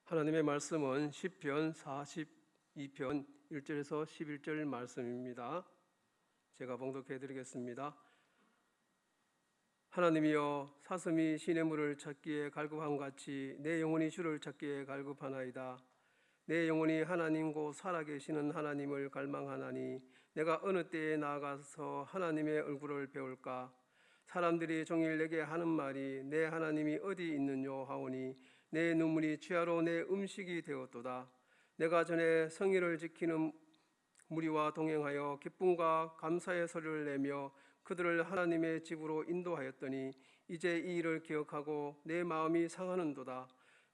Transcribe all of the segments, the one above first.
하나님의 말씀은 시편 42편 1절에서 11절 말씀입니다. 제가 봉독해 드리겠습니다. 하나님이여, 사슴이 시냇물을 찾기에 갈급함같이 내 영혼이 주를 찾기에 갈급하나이다. 내 영혼이 하나님 곧 살아계시는 하나님을 갈망하나니 내가 어느 때에 나아가서 하나님의 얼굴을 배울까? 사람들이 종일 내게 하는 말이 내 하나님이 어디 있느뇨 하오니 내 눈물이 취하로 내 음식이 되었도다. 내가 전에 성의를 지키는 무리와 동행하여 기쁨과 감사의 소리를 내며 그들을 하나님의 집으로 인도하였더니 이제 이 일을 기억하고 내 마음이 상하는도다.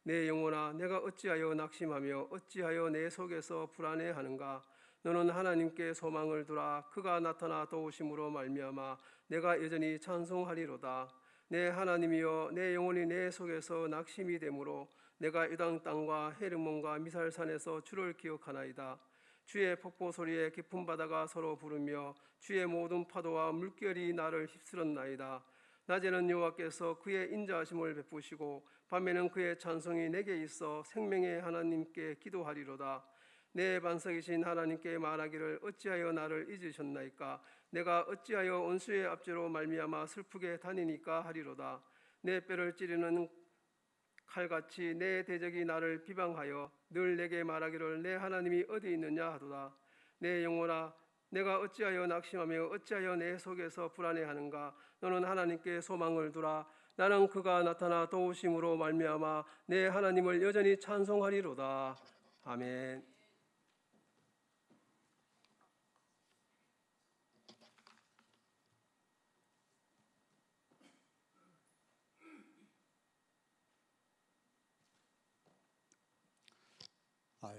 내 영혼아, 내가 어찌하여 낙심하며 어찌하여 내 속에서 불안해하는가? 너는 하나님께 소망을 두라. 그가 나타나 도우심으로 말미암아 내가 여전히 찬송하리로다. 내 하나님이여, 내 영혼이 내 속에서 낙심이 되므로 내가 유당 땅과 헤르몬과 미살산에서 주를 기억하나이다. 주의 폭포 소리에 깊은 바다가 서로 부르며 주의 모든 파도와 물결이 나를 휩쓸었나이다. 낮에는 여호와께서 그의 인자하심을 베푸시고 밤에는 그의 찬송이 내게 있어 생명의 하나님께 기도하리로다. 내 반석이신 하나님께 말하기를 어찌하여 나를 잊으셨나이까? 내가 어찌하여 원수의 압제로 말미암아 슬프게 다니니까 하리로다. 내 뼈를 찌르는 칼같이 내 대적이 나를 비방하여 늘 내게 말하기를 내 하나님이 어디 있느냐 하도다. 내 영혼아, 내가 어찌하여 낙심하며 어찌하여 내 속에서 불안해하는가? 너는 하나님께 소망을 두라. 나는 그가 나타나 도우심으로 말미암아 내 하나님을 여전히 찬송하리로다. 아멘.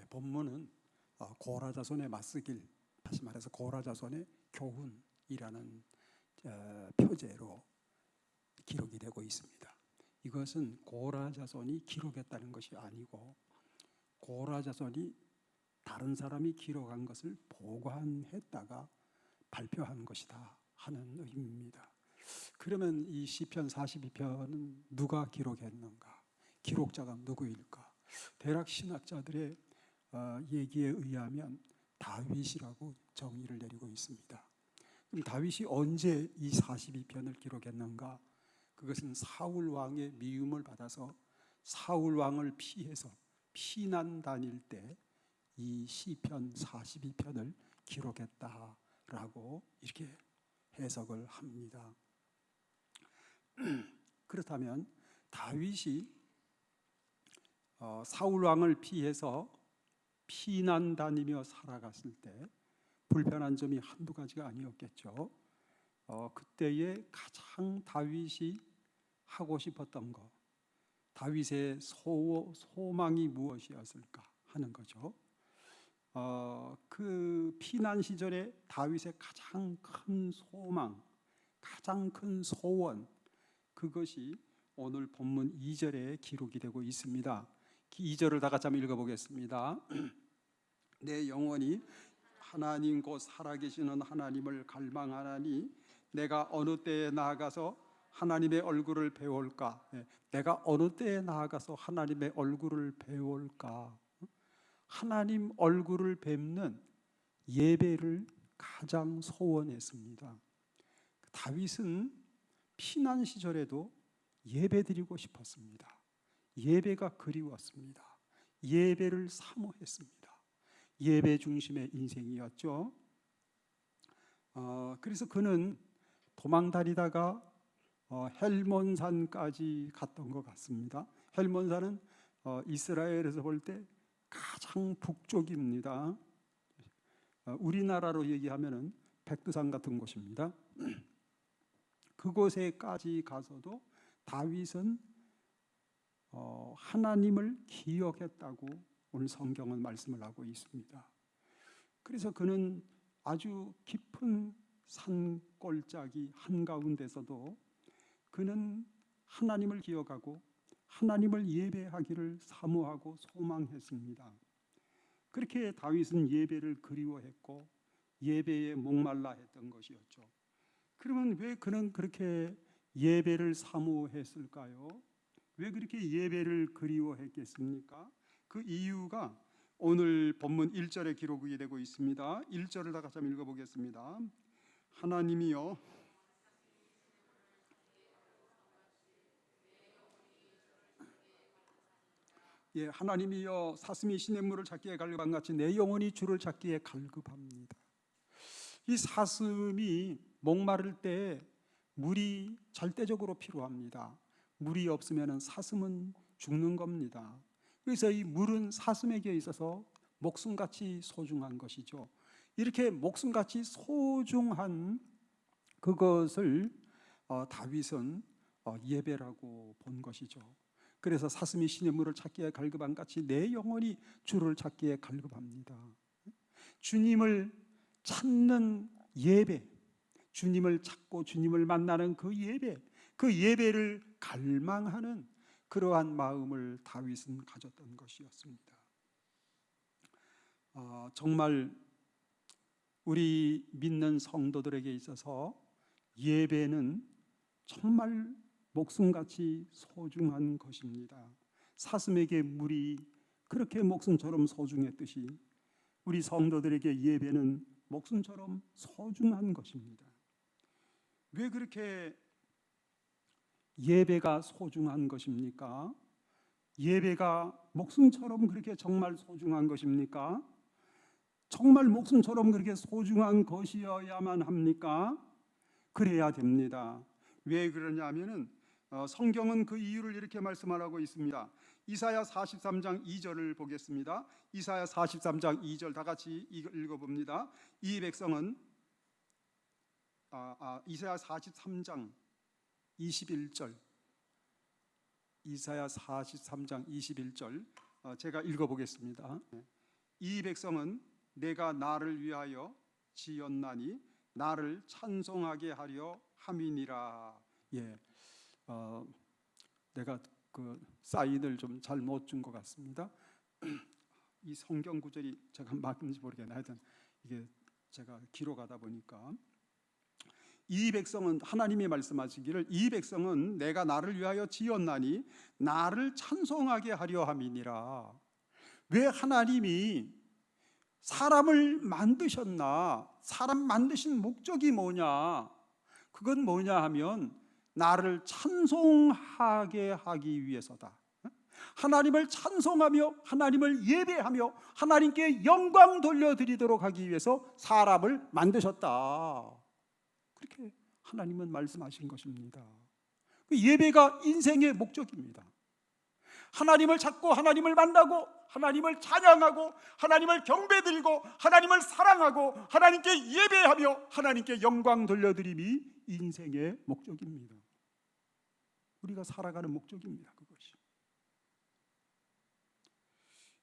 본문은 고라자손의 맞쓰길, 다시 말해서 고라자손의 교훈이라는 표제로 기록이 되고 있습니다. 이것은 고라자손이 기록했다는 것이 아니고 고라자손이 다른 사람이 기록한 것을 보관했다가 발표한 것이다 하는 의미입니다. 그러면 이 시편 42편은 누가 기록했는가? 기록자가 누구일까? 대략 신학자들의 얘기에 의하면 다윗이라고 정의를 내리고 있습니다. 그럼 다윗이 언제 이 42편을 기록했는가? 그것은 사울 왕의 미움을 받아서 사울 왕을 피해서 피난 다닐 때 이 시편 42편을 기록했다라고 이렇게 해석을 합니다. 그렇다면 다윗이 사울 왕을 피해서 피난 다니며 살아갔을 때 불편한 점이 한두 가지가 아니었겠죠. 그때에 가장 다윗이 하고 싶었던 것, 다윗의 소망이 무엇이었을까 하는 거죠. 그 피난 시절에 다윗의 가장 큰 소망, 가장 큰 소원, 그것이 오늘 본문 2절에 기록이 되고 있습니다. 2절을 다 같이 한번 읽어보겠습니다. 내 영혼이 하나님 곧 살아계시는 하나님을 갈망하나니 내가 어느 때에 나아가서 하나님의 얼굴을 배울까? 내가 어느 때에 나아가서 하나님의 얼굴을 배울까? 하나님 얼굴을 뵙는 예배를 가장 소원했습니다. 다윗은 피난 시절에도 예배드리고 싶었습니다. 예배가 그리웠습니다. 예배를 사모했습니다. 예배 중심의 인생이었죠. 그래서 그는 도망다니다가 헬몬산까지 갔던 것 같습니다. 헬몬산은 이스라엘에서 볼 때 가장 북쪽입니다. 우리나라로 얘기하면 백두산 같은 곳입니다. 그곳에까지 가서도 다윗은 하나님을 기억했다고 오늘 성경은 말씀을 하고 있습니다. 그래서 그는 아주 깊은 산골짜기 한가운데서도 그는 하나님을 기억하고 하나님을 예배하기를 사모하고 소망했습니다. 그렇게 다윗은 예배를 그리워했고 예배에 목말라 했던 것이었죠. 그러면 왜 그는 그렇게 예배를 사모했을까요? 왜 그렇게 예배를 그리워했겠습니까? 그 이유가 오늘 본문 1절에 기록이 되고 있습니다. 1절을 다 같이 한번 읽어보겠습니다. 하나님이여 하나님이여 사슴이 시냇물을 찾기에 갈급한 같이 내 영혼이 주를 찾기에 갈급합니다. 이 사슴이 목마를 때 물이 절대적으로 필요합니다. 물이 없으면 사슴은 죽는 겁니다. 그래서 이 물은 사슴에게 있어서 목숨같이 소중한 것이죠. 이렇게 목숨같이 소중한 그것을 다윗은 예배라고 본 것이죠. 그래서 사슴이 시냇물을 찾기에 갈급한 같이 내 영혼이 주를 찾기에 갈급합니다. 주님을 찾는 예배, 주님을 찾고 주님을 만나는 그 예배, 그 예배를 갈망하는 그러한 마음을 다윗은 가졌던 것이었습니다. 정말 우리 믿는 성도들에게 있어서 예배는 정말 목숨같이 소중한 것입니다. 사슴에게 물이 그렇게 목숨처럼 소중했듯이 우리 성도들에게 예배는 목숨처럼 소중한 것입니다. 왜 그렇게 예배가 소중한 것입니까? 예배가 목숨처럼 그렇게 정말 소중한 것입니까? 정말 목숨처럼 그렇게 소중한 것이어야만 합니까? 그래야 됩니다. 왜 그러냐면은 성경은 그 이유를 이렇게 말씀하고 있습니다. 이사야 43장 2절을 보겠습니다. 이사야 43장 2절 다 같이 읽어봅니다. 이 백성은 이사야 43장 21절 이사야 43장 21절 제가 읽어보겠습니다. 이 백성은 내가 나를 위하여 지었나니 나를 찬송하게 하려 함이니라. 내가 그 사인을 좀 잘못 준 것 같습니다. 이 성경 구절이 제가 맞는지 모르겠네. 하여튼 이게 제가 기록하다 보니까 이 백성은 하나님이 말씀하시기를 이 백성은 내가 나를 위하여 지었나니 나를 찬송하게 하려 함이니라. 왜 하나님이 사람을 만드셨나? 사람 만드신 목적이 뭐냐? 그건 뭐냐 하면 나를 찬송하게 하기 위해서다. 하나님을 찬송하며 하나님을 예배하며 하나님께 영광 돌려드리도록 하기 위해서 사람을 만드셨다. 그렇게 하나님은 말씀하신 것입니다. 그 예배가 인생의 목적입니다. 하나님을 찾고 하나님을 만나고 하나님을 찬양하고 하나님을 경배드리고 하나님을 사랑하고 하나님께 예배하며 하나님께 영광 돌려드림이 인생의 목적입니다. 우리가 살아가는 목적입니다. 그것이.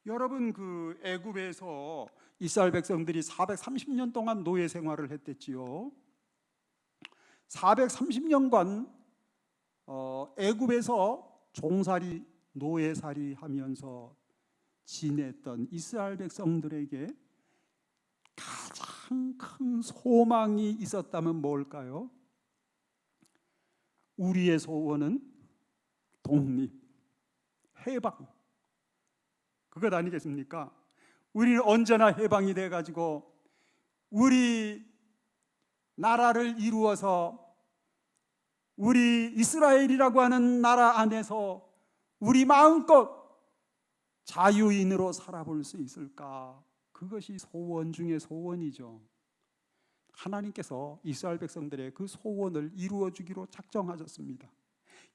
여러분, 그 애굽에서 이스라엘 백성들이 430년 동안 노예 생활을 했댔지요. 430년간 애굽에서 종살이 노예살이 하면서 지냈던 이스라엘 백성들에게 가장 큰 소망이 있었다면 뭘까요? 우리의 소원은 독립, 해방, 그것 아니겠습니까? 우리는 언제나 해방이 돼가지고 우리 나라를 이루어서 우리 이스라엘이라고 하는 나라 안에서 우리 마음껏 자유인으로 살아볼 수 있을까? 그것이 소원 중에 소원이죠. 하나님께서 이스라엘 백성들의 그 소원을 이루어 주기로 작정하셨습니다.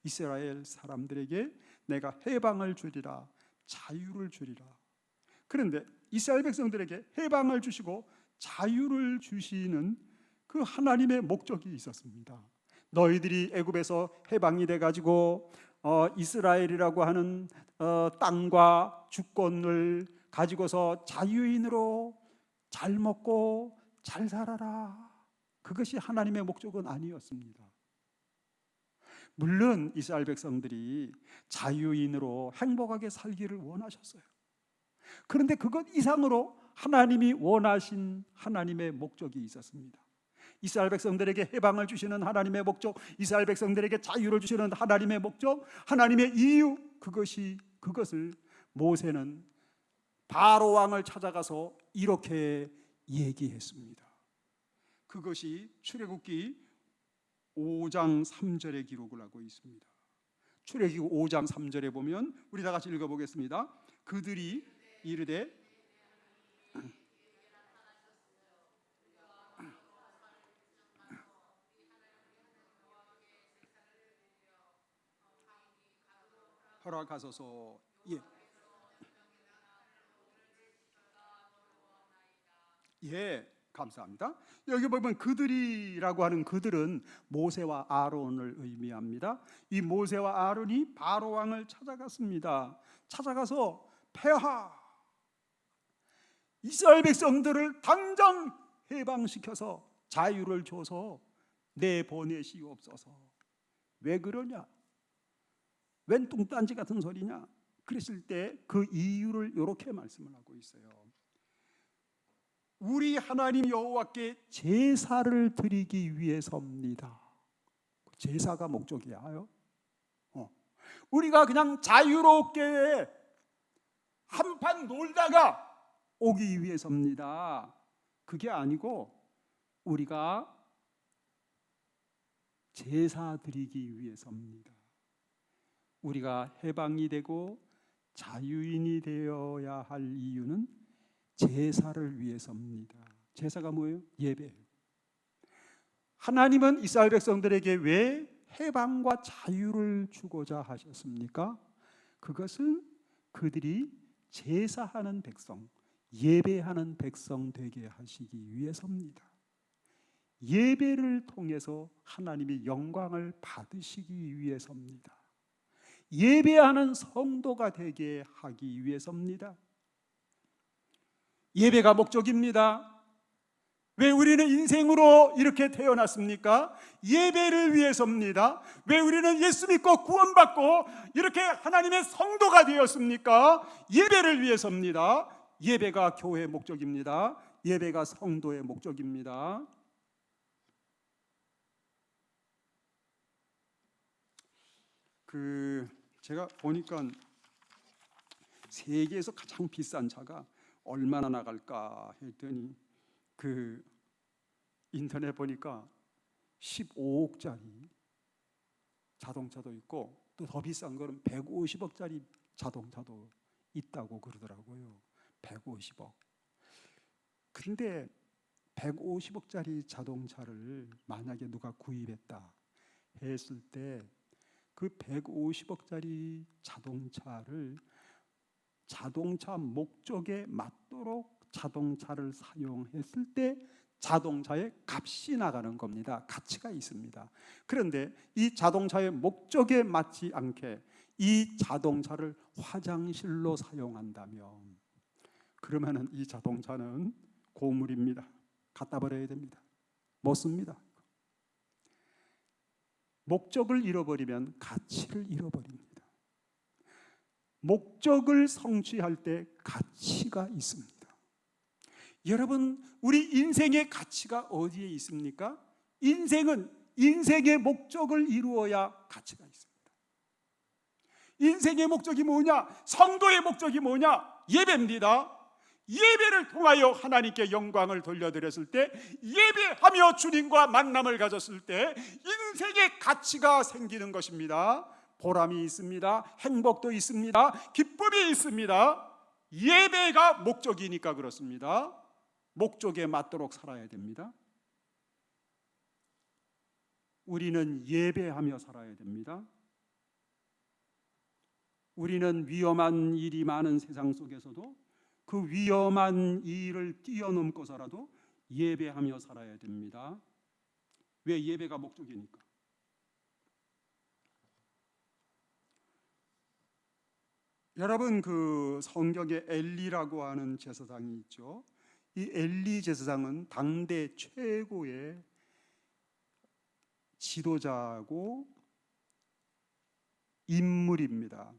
이스라엘 사람들에게 내가 해방을 주리라, 자유를 주리라. 그런데 이스라엘 백성들에게 해방을 주시고 자유를 주시는 그 하나님의 목적이 있었습니다. 너희들이 애굽에서 해방이 돼가지고 이스라엘이라고 하는 땅과 주권을 가지고서 자유인으로 잘 먹고 잘 살아라. 그것이 하나님의 목적은 아니었습니다. 물론 이스라엘 백성들이 자유인으로 행복하게 살기를 원하셨어요. 그런데 그것 이상으로 하나님이 원하신 하나님의 목적이 있었습니다. 이스라엘 백성들에게 해방을 주시는 하나님의 목적, 이스라엘 백성들에게 자유를 주시는 하나님의 목적, 하나님의 이유, 그것을 모세는 바로 왕을 찾아가서 이렇게 얘기했습니다. 그것이 출애굽기 5장 3절에 기록을 하고 있습니다. 출애굽기 5장 3절에 보면 우리 다 같이 읽어보겠습니다. 그들이 이르되 허락하소서. 예, 감사합니다. 여기 보면 그들이라고 하는 그들은 모세와 아론을 의미합니다. 이 모세와 아론이 바로 왕을 찾아갔습니다. 찾아가서 폐하 이스라엘 백성들을 당장 해방시켜서 자유를 줘서 내보내시옵소서. 왜 그러냐? 웬 뚱딴지 같은 소리냐? 그랬을 때 그 이유를 이렇게 말씀을 하고 있어요. 우리 하나님 여호와께 제사를 드리기 위해서입니다. 제사가 목적이야요. 우리가 그냥 자유롭게 한판 놀다가 오기 위해서입니다. 그게 아니고 우리가 제사 드리기 위해서입니다. 우리가 해방이 되고 자유인이 되어야 할 이유는 제사를 위해서입니다. 제사가 뭐예요? 예배예요. 하나님은 이스라엘 백성들에게 왜 해방과 자유를 주고자 하셨습니까? 그것은 그들이 제사하는 백성, 예배하는 백성 되게 하시기 위해서입니다. 예배를 통해서 하나님의 영광을 받으시기 위해서입니다. 예배하는 성도가 되게 하기 위해서입니다. 예배가 목적입니다. 왜 우리는 인생으로 이렇게 태어났습니까? 예배를 위해서입니다. 왜 우리는 예수 믿고 구원받고 이렇게 하나님의 성도가 되었습니까? 예배를 위해서입니다. 예배가 교회의 목적입니다. 예배가 성도의 목적입니다. 제가 보니까 세계에서 가장 비싼 차가 얼마나 나갈까 했더니 인터넷 보니까 15억짜리 자동차도 있고 또 더 비싼 거는 150억짜리 자동차도 있다고 그러더라고요. 150억. 근데 150억짜리 자동차를 만약에 누가 구입했다 했을 때 그 150억짜리 자동차를 자동차 목적에 맞도록 자동차를 사용했을 때 자동차의 값이 나가는 겁니다. 가치가 있습니다. 그런데 이 자동차의 목적에 맞지 않게 이 자동차를 화장실로 사용한다면 그러면은 이 자동차는 고물입니다. 갖다 버려야 됩니다. 못 씁니다. 목적을 잃어버리면 가치를 잃어버립니다. 목적을 성취할 때 가치가 있습니다. 여러분, 우리 인생의 가치가 어디에 있습니까? 인생은 인생의 목적을 이루어야 가치가 있습니다. 인생의 목적이 뭐냐? 성도의 목적이 뭐냐? 예배입니다. 예배를 통하여 하나님께 영광을 돌려드렸을 때, 예배하며 주님과 만남을 가졌을 때 인생의 가치가 생기는 것입니다. 보람이 있습니다. 행복도 있습니다. 기쁨이 있습니다. 예배가 목적이니까 그렇습니다. 목적에 맞도록 살아야 됩니다. 우리는 예배하며 살아야 됩니다. 우리는 위험한 일이 많은 세상 속에서도 그 위험한 일을 뛰어넘고서라도 예배하며 살아야 됩니다. 왜? 예배가 목적이니까. 여러분, 성경에 엘리라고 하는 제사장이 있죠. 이 엘리 제사장은 당대 최고의 지도자고 인물입니다.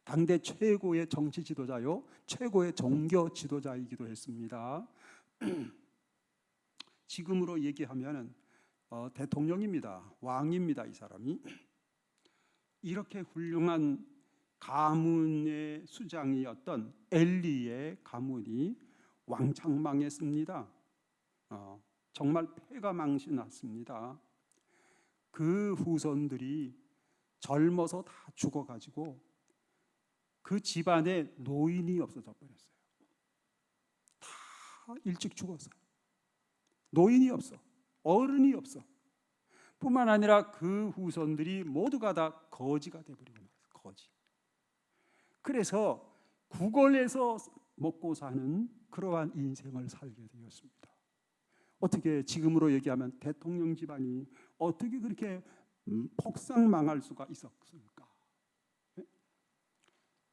당대 최고의 정치 지도자요, 최고의 종교 지도자이기도 했습니다. 지금으로 얘기하면 대통령입니다. 왕입니다. 이 사람이. 이렇게 훌륭한 가문의 수장이었던 엘리의 가문이 왕창 망했습니다. 정말 폐가 망신났습니다. 그 후손들이 젊어서 다 죽어가지고 그 집안에 노인이 없어져 버렸어요. 다 일찍 죽었어요. 노인이 없어, 어른이 없어. 뿐만 아니라 그 후손들이 모두가 다 거지가 돼버리고 말았어요. 거지. 그래서 구걸해서 먹고 사는 그러한 인생을 살게 되었습니다. 어떻게 지금으로 얘기하면 대통령 집안이 어떻게 그렇게 폭삭 망할 수가 있었을까?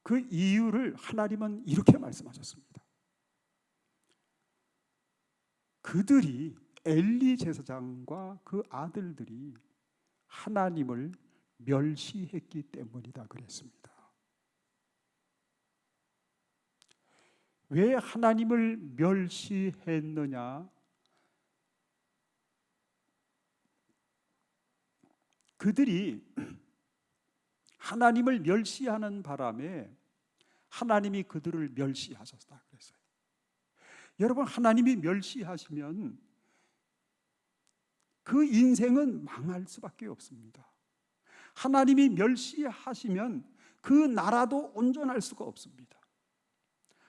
그 이유를 하나님은 이렇게 말씀하셨습니다. 그들이 엘리 제사장과 그 아들들이 하나님을 멸시했기 때문이다 그랬습니다. 왜 하나님을 멸시했느냐? 그들이 하나님을 멸시하는 바람에 하나님이 그들을 멸시하셨다 그랬어요. 여러분, 하나님이 멸시하시면 그 인생은 망할 수밖에 없습니다. 하나님이 멸시하시면 그 나라도 온전할 수가 없습니다.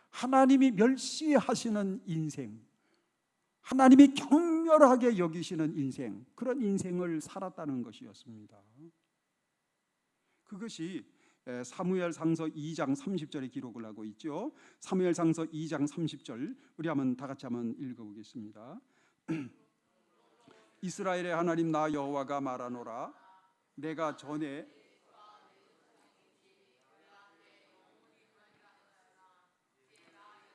하나님이 멸시하시는 인생, 하나님이 경멸하게 여기시는 인생, 그런 인생을 살았다는 것이었습니다. 그것이 사무엘상서 2장 30절에 기록을 하고 있죠. 사무엘상서 2장 30절 우리 다 같이 한번 읽어보겠습니다. 이스라엘의 하나님 나 여호와가 말하노라. 내가 전에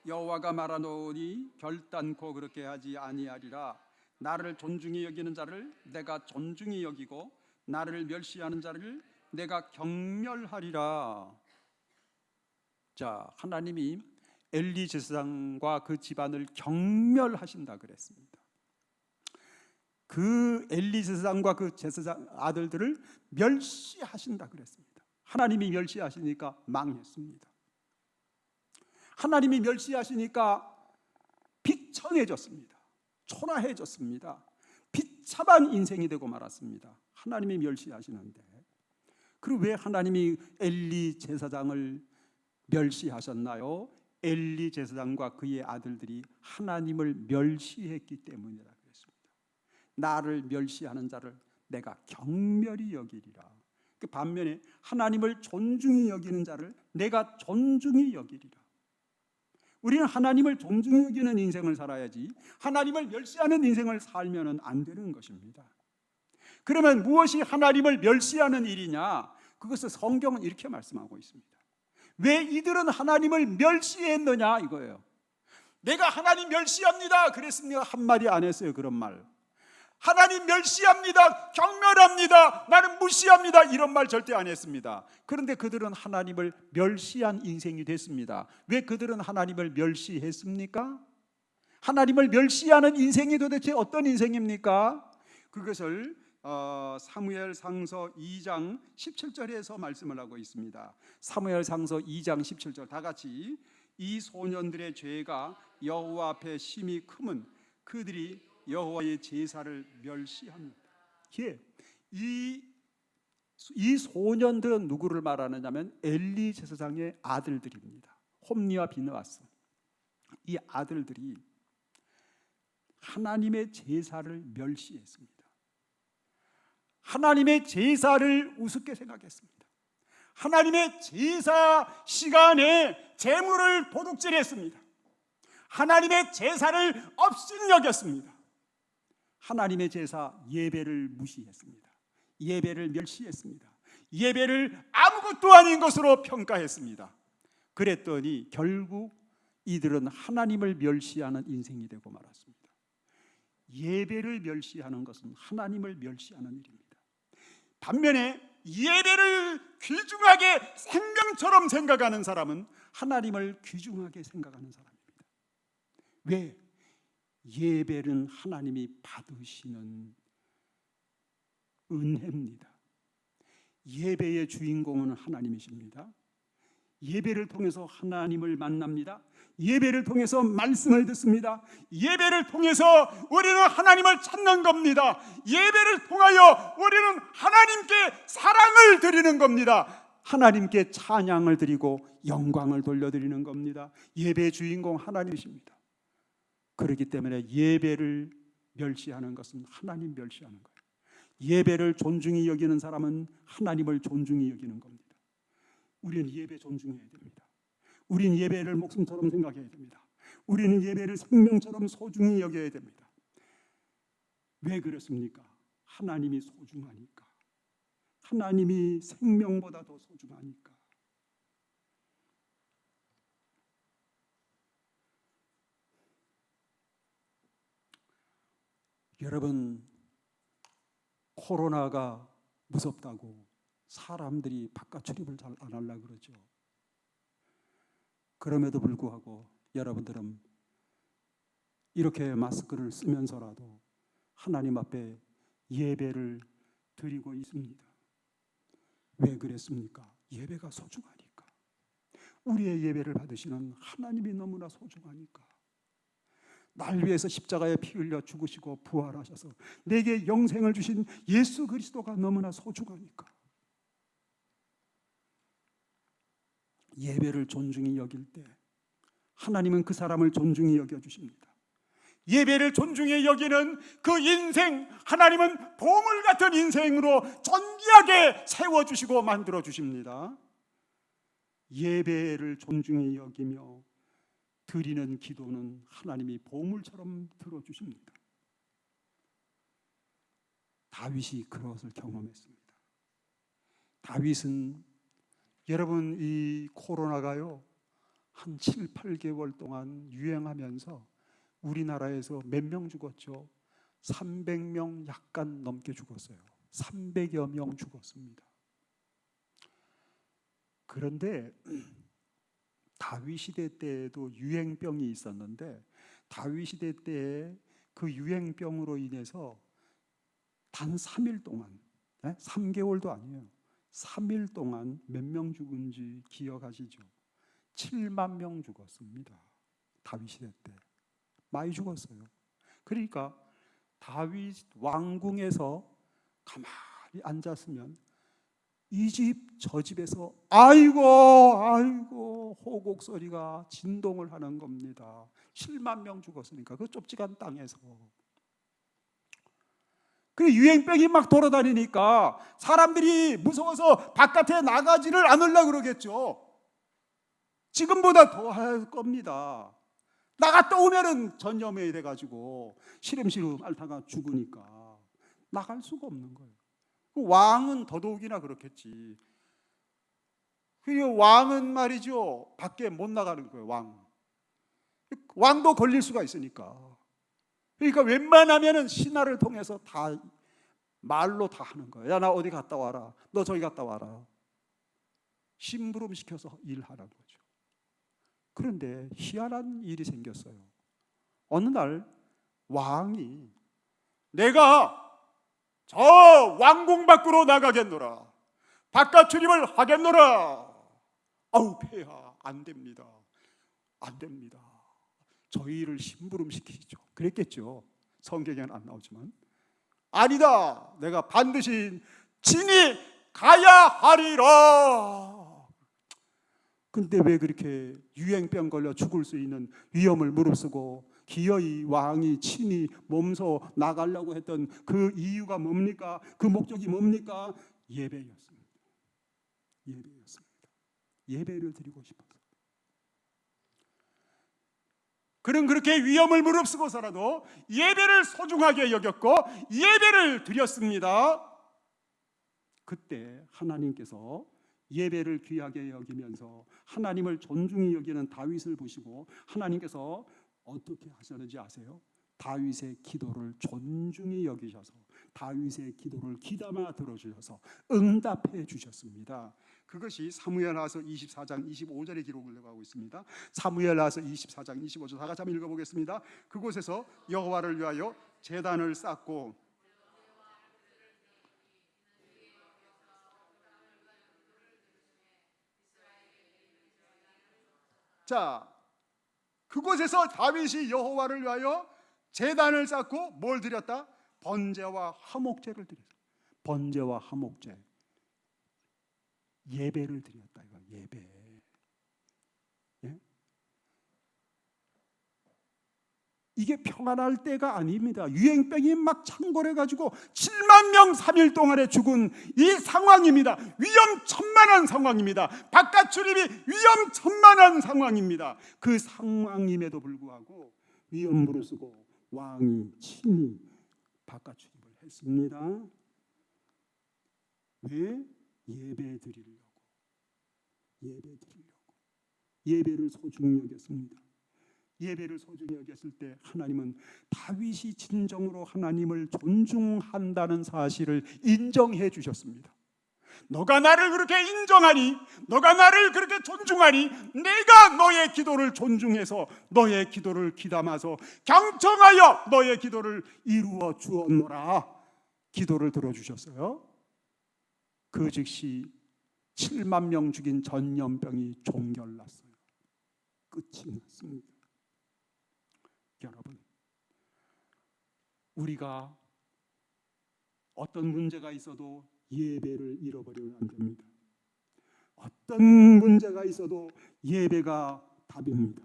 여호와가 말하노니 결단코 그렇게 하지 아니하리라. 나를 존중히 여기는 자를 내가 존중히 여기고 나를 멸시하는 자를 내가 경멸하리라. 자, 하나님이 엘리 제사장과 그 집안을 경멸하신다 그랬습니다. 그 엘리 제사장과 그 제사장 아들들을 멸시하신다 그랬습니다. 하나님이 멸시하시니까 망했습니다. 하나님이 멸시하시니까 비천해졌습니다. 초라해졌습니다. 비참한 인생이 되고 말았습니다. 하나님이 멸시하시는데, 그리고 왜 하나님이 엘리 제사장을 멸시하셨나요? 엘리 제사장과 그의 아들들이 하나님을 멸시했기 때문이라 그랬습니다. 나를 멸시하는 자를 내가 경멸히 여기리라. 그 반면에 하나님을 존중히 여기는 자를 내가 존중히 여기리라. 우리는 하나님을 존중히 여기는 인생을 살아야지 하나님을 멸시하는 인생을 살면 안 되는 것입니다. 그러면 무엇이 하나님을 멸시하는 일이냐? 그것을 성경은 이렇게 말씀하고 있습니다. 왜 이들은 하나님을 멸시했느냐 이거예요. 내가 하나님 멸시합니다 그랬습니까? 한마디 안 했어요. 그런 말. 하나님 멸시합니다, 경멸합니다, 나는 무시합니다, 이런 말 절대 안 했습니다. 그런데 그들은 하나님을 멸시한 인생이 됐습니다. 왜 그들은 하나님을 멸시했습니까? 하나님을 멸시하는 인생이 도대체 어떤 인생입니까? 그것을 사무엘상서 2장 17절에서 말씀을 하고 있습니다. 사무엘상서 2장 17절 다 같이. 이 소년들의 죄가 여호와 앞에 심히 크면 그들이 여호와의 제사를 멸시합니다. 예, 이 소년들은 누구를 말하느냐면 엘리 제사장의 아들들입니다. 홈리와 비느하스. 이 아들들이 하나님의 제사를 멸시했습니다. 하나님의 제사를 우습게 생각했습니다. 하나님의 제사 시간에 제물을 도둑질했습니다. 하나님의 제사를 업신여겼습니다. 하나님의 제사 예배를 무시했습니다. 예배를 멸시했습니다. 예배를 아무것도 아닌 것으로 평가했습니다. 그랬더니 결국 이들은 하나님을 멸시하는 인생이 되고 말았습니다. 예배를 멸시하는 것은 하나님을 멸시하는 일입니다. 반면에 예배를 귀중하게 생명처럼 생각하는 사람은 하나님을 귀중하게 생각하는 사람입니다. 왜? 예배는 하나님이 받으시는 은혜입니다. 예배의 주인공은 하나님이십니다. 예배를 통해서 하나님을 만납니다. 예배를 통해서 말씀을 듣습니다. 예배를 통해서 우리는 하나님을 찾는 겁니다. 예배를 통하여 우리는 하나님께 사랑을 드리는 겁니다. 하나님께 찬양을 드리고 영광을 돌려드리는 겁니다. 예배의 주인공 하나님이십니다. 그렇기 때문에 예배를 멸시하는 것은 하나님 멸시하는 거예요. 예배를 존중히 여기는 사람은 하나님을 존중히 여기는 겁니다. 우리는 예배 존중해야 됩니다. 우리는 예배를 목숨처럼 생각해야 됩니다. 우리는 예배를 생명처럼 소중히 여겨야 됩니다. 왜 그렇습니까? 하나님이 소중하니까. 하나님이 생명보다 더 소중하니까. 여러분, 코로나가 무섭다고 사람들이 바깥 출입을 잘 안 하려고 그러죠. 그럼에도 불구하고 여러분들은 이렇게 마스크를 쓰면서라도 하나님 앞에 예배를 드리고 있습니다. 왜 그랬습니까? 예배가 소중하니까. 우리의 예배를 받으시는 하나님이 너무나 소중하니까. 날 위해서 십자가에 피 흘려 죽으시고 부활하셔서 내게 영생을 주신 예수 그리스도가 너무나 소중하니까. 예배를 존중히 여길 때 하나님은 그 사람을 존중히 여겨주십니다. 예배를 존중히 여기는 그 인생, 하나님은 보물 같은 인생으로 존귀하게 세워주시고 만들어주십니다. 예배를 존중히 여기며 드리는 기도는 하나님이 보물처럼 들어주십니다. 다윗이 그것을 경험했습니다. 다윗은 여러분, 이 코로나가요 한 7, 8개월 동안 유행하면서 우리나라에서 몇 명 죽었죠? 300명 약간 넘게 죽었어요. 300여 명 죽었습니다. 그런데 다윗 시대 때에도 유행병이 있었는데 다윗 시대 때에 그 유행병으로 인해서 단 3일 동안, 3개월도 아니에요, 3일 동안 몇 명 죽은지 기억하시죠? 7만 명 죽었습니다. 다윗 시대 때 많이 죽었어요. 그러니까 다윗 왕궁에서 가만히 앉았으면 이 집 저 집에서 아이고 호곡 소리가 진동을 하는 겁니다. 7만 명 죽었으니까 그 좁지간 땅에서. 그 유행병이 막 돌아다니니까 사람들이 무서워서 바깥에 나가지를 않으려고 그러겠죠. 지금보다 더 할 겁니다. 나갔다 오면은 전염이 돼가지고 시름시름 앓다가 죽으니까 나갈 수가 없는 거예요. 그 왕은 더더욱이나 그렇겠지. 그 왕은 말이죠, 밖에 못 나가는 거예요. 왕도 걸릴 수가 있으니까. 그러니까 웬만하면은 신하를 통해서 다 말로 다 하는 거예요. 야, 나 어디 갔다 와라. 너 저기 갔다 와라. 심부름 시켜서 일하라는 거죠. 그런데 희한한 일이 생겼어요. 어느 날 왕이 내가 저 왕궁 밖으로 나가겠노라, 바깥 출입을 하겠노라. 아우 폐하, 안 됩니다. 안 됩니다. 저희를 심부름 시키시죠. 그랬겠죠. 성경에는 안 나오지만. 아니다, 내가 반드시 친히 가야 하리라. 근데 왜 그렇게 유행병 걸려 죽을 수 있는 위험을 무릅쓰고 기어이 왕이 친히 몸소 나가려고 했던 그 이유가 뭡니까? 그 목적이 뭡니까? 예배였습니다. 예배였습니다. 예배를 드리고 싶어서. 그는 그렇게 위험을 무릅쓰고서라도 예배를 소중하게 여겼고 예배를 드렸습니다. 그때 하나님께서 예배를 귀하게 여기면서 하나님을 존중히 여기는 다윗을 보시고 하나님께서 어떻게 하셨는지 아세요? 다윗의 기도를 존중히 여기셔서 다윗의 기도를 귀담아 들어주셔서 응답해 주셨습니다. 그것이 사무엘하서 24장 25절에 기록을 하고 있습니다. 사무엘하서 24장 25절 다 같이 한번 읽어보겠습니다. 그곳에서 여호와를 위하여 제단을 쌓고 자, 그곳에서 다윗이 여호와를 위하여 제단을 쌓고 뭘 드렸다? 번제와 화목제를 드렸다. 번제와 화목제, 예배를 드렸다. 이거 예배. 예? 이게 평안할 때가 아닙니다. 유행병이 막 창궐해가지고 7만 명 3일 동안에 죽은 이 상황입니다. 위험천만한 상황입니다. 바깥 출입이 위험천만한 상황입니다. 그 상황임에도 불구하고 위험 무르쓰고 왕이 친히 바깥 출입을 했습니다. 왜? 예배 드리려고. 예배 드리려고. 예배를 소중히 여겼습니다. 예배를 소중히 여겼을 때 하나님은 다윗이 진정으로 하나님을 존중한다는 사실을 인정해 주셨습니다. 너가 나를 그렇게 인정하니, 너가 나를 그렇게 존중하니 내가 너의 기도를 존중해서 너의 기도를 귀담아서 경청하여 너의 기도를 이루어 주었노라. 기도를 들어주셨어요. 그 즉시 7만 명 죽인 전염병이 종결났어요. 끝이 났습니다. 여러분, 우리가 어떤 문제가 있어도 예배를 잃어버리면 안 됩니다. 어떤 문제가 있어도 예배가 답입니다.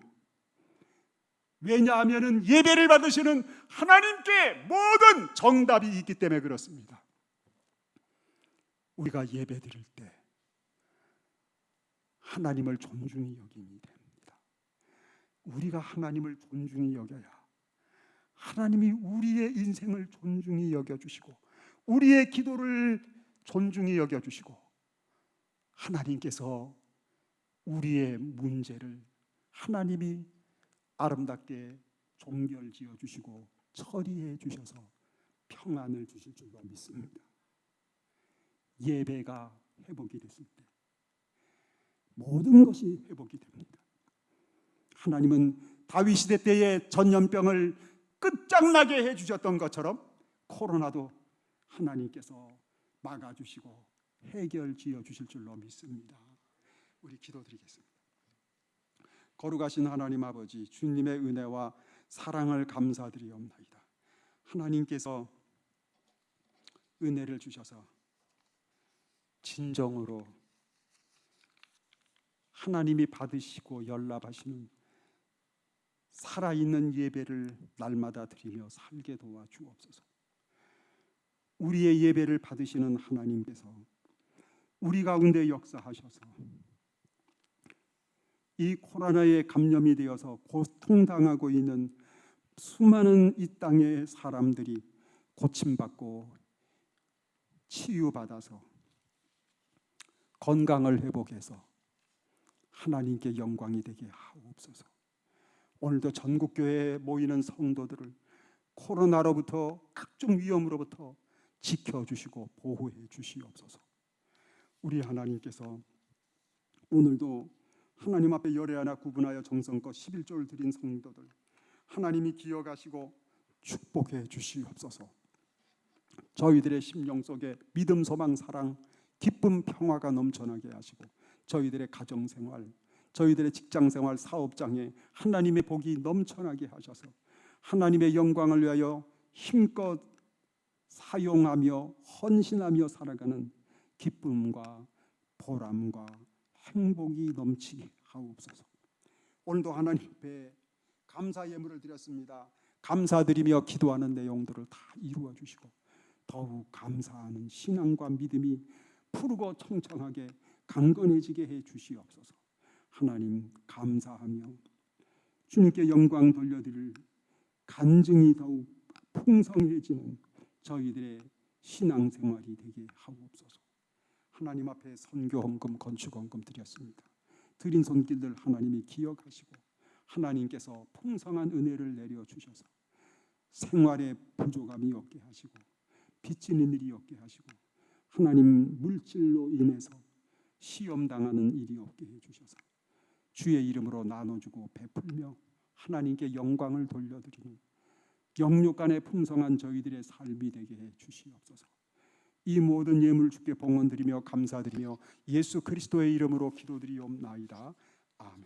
왜냐하면 예배를 받으시는 하나님께 모든 정답이 있기 때문에 그렇습니다. 우리가 예배 드릴 때 하나님을 존중히 여김이 됩니다. 우리가 하나님을 존중히 여겨야 하나님이 우리의 인생을 존중히 여겨주시고 우리의 기도를 존중히 여겨주시고 하나님께서 우리의 문제를 하나님이 아름답게 종결지어 주시고 처리해 주셔서 평안을 주실 줄로 믿습니다. 예배가 회복이 됐을 때 모든 것이 회복이 됩니다. 하나님은 다윗 시대 때의 전염병을 끝장나게 해주셨던 것처럼 코로나도 하나님께서 막아주시고 해결지어 주실 줄로 믿습니다. 우리 기도드리겠습니다. 거룩하신 하나님 아버지, 주님의 은혜와 사랑을 감사드리옵나이다. 하나님께서 은혜를 주셔서 진정으로 하나님이 받으시고 연락하시는 살아있는 예배를 날마다 드리며 살게 도와주옵소서. 우리의 예배를 받으시는 하나님께서 우리 가운데 역사하셔서 이 코로나에 감염이 되어서 고통당하고 있는 수많은 이 땅의 사람들이 고침받고 치유받아서 건강을 회복해서 하나님께 영광이 되게 하옵소서. 오늘도 전국교회에 모이는 성도들을 코로나로부터 각종 위험으로부터 지켜주시고 보호해 주시옵소서. 우리 하나님께서 오늘도 하나님 앞에 열애 하나 구분하여 정성껏 11조를 드린 성도들 하나님이 기억하시고 축복해 주시옵소서. 저희들의 심령 속에 믿음, 소망, 사랑, 기쁨, 평화가 넘쳐나게 하시고 저희들의 가정생활, 저희들의 직장생활, 사업장에 하나님의 복이 넘쳐나게 하셔서 하나님의 영광을 위하여 힘껏 사용하며 헌신하며 살아가는 기쁨과 보람과 행복이 넘치게 하옵소서. 오늘도 하나님 앞에 감사 예물을 드렸습니다. 감사드리며 기도하는 내용들을 다 이루어 주시고 더욱 감사하는 신앙과 믿음이 푸르고 청청하게 강건해지게 해 주시옵소서. 하나님 감사하며 주님께 영광 돌려드릴 간증이 더욱 풍성해지는 저희들의 신앙생활이 되게 하옵소서. 하나님 앞에 선교 헌금, 건축 헌금 드렸습니다. 드린 손길들 하나님이 기억하시고 하나님께서 풍성한 은혜를 내려 주셔서 생활에 부족함이 없게 하시고 빚지는 일이 없게 하시고 하나님 물질로 인해서 시험 당하는 일이 없게 해 주셔서 주의 이름으로 나눠주고 베풀며 하나님께 영광을 돌려드리는 영육간의 풍성한 저희들의 삶이 되게 해 주시옵소서. 이 모든 예물 주께 봉헌드리며 감사드리며 예수 그리스도의 이름으로 기도드리옵나이다. 아멘.